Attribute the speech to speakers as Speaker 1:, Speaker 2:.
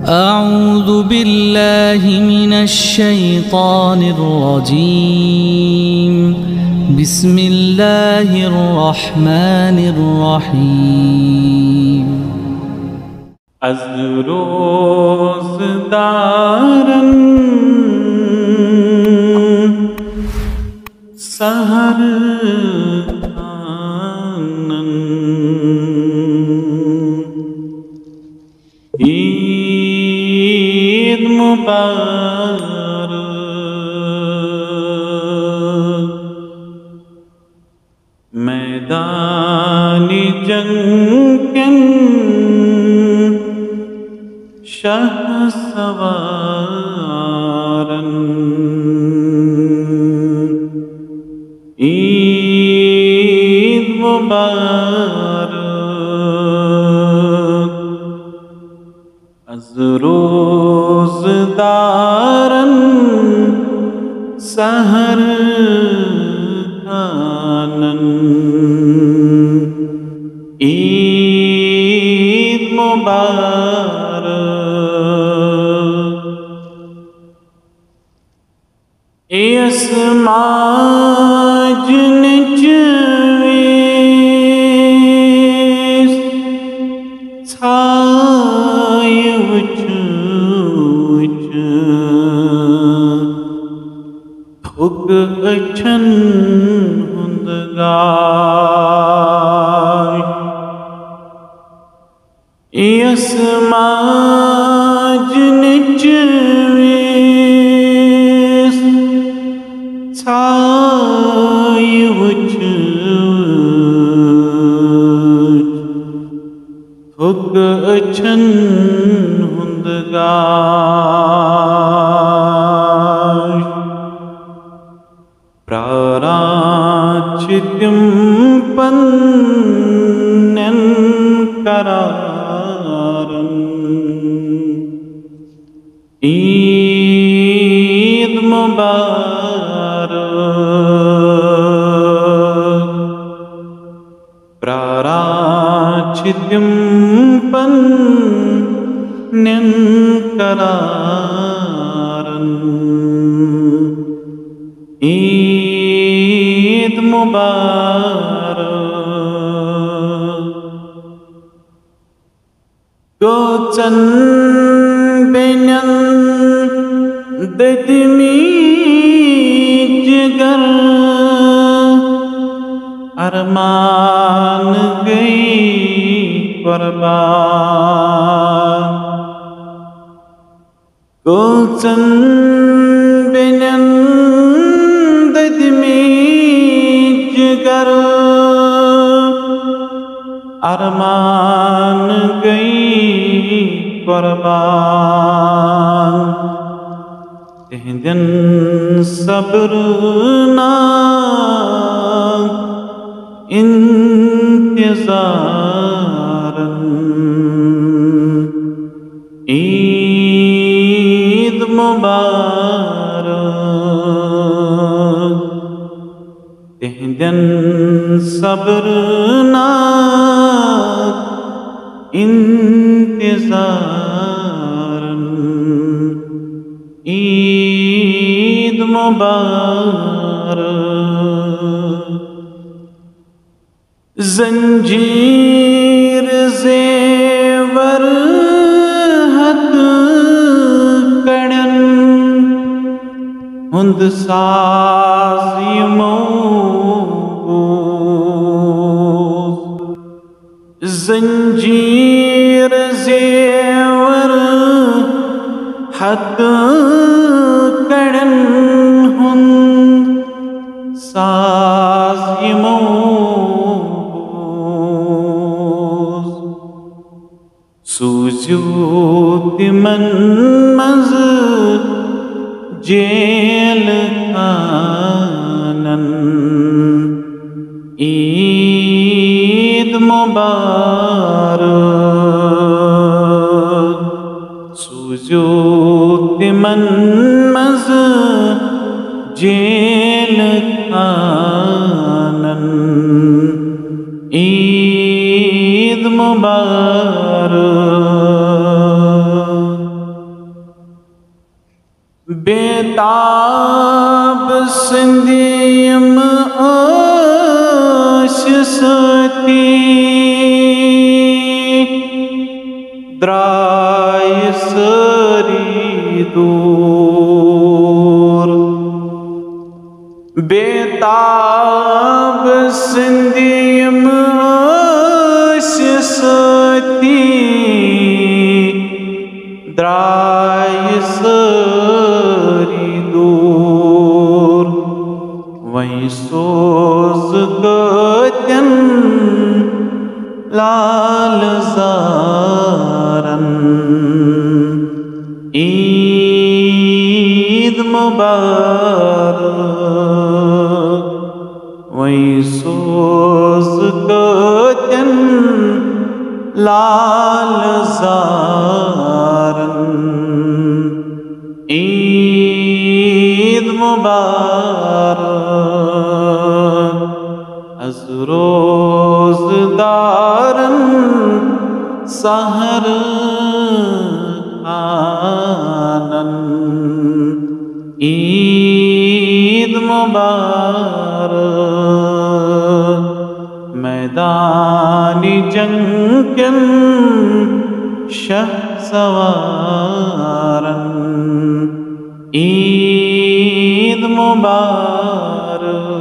Speaker 1: أعوذ بالله من الشيطان الرجيم بسم الله الرحمن الرحيم
Speaker 2: از روزداران سحر خانان عید مبارک मैदानी जंग के शहसवारन ईद मुबारक अज़ रोज़दारन सहर खानन ईद मुबारक समाज निचवीस छाय उच थुक अछन हुंदगाय समाज निचवीस छाय उच थुक अछन हुंदगाय प्राराचित्यं पन्नन करारन ईद मुबारक प्राराचित्यं पन्नन करारन ईद मुबारक गोचन बेनन ददमी जिगर अरमान गई कुर्बान गोचन बेनन ददमी जिगर अरमान गई कुर्बान तिहदन सब्र ना इंतज़ारन ईद मुबारक तिहदन सब्र ना इंतज़ारन ईद मुबारक जंजीर ज़ेवर हथ कड़न हुंद साज़ जंजीर ज़ेवर हथ कड़न हुंद साज़ सूझो तिमन मज़ जेल खानन ईद मुबारक सूझो तिमन मज़ जेल खानन ईद मुबारक बेताब सिंधियम आश सती द्राय सरी दूर बेताब सिंधियम आश सती द्राय सरी दूर वहीं सोज गत्यन लाल ज़ारन ईद मुबारक वहीं सोज गत्यन लाल ज़ारन ईद मुबारक अज़ रोज़दारन सहर आनन ईद मुबारक मैदानी जंगन शहसवारन ईद मुबारक।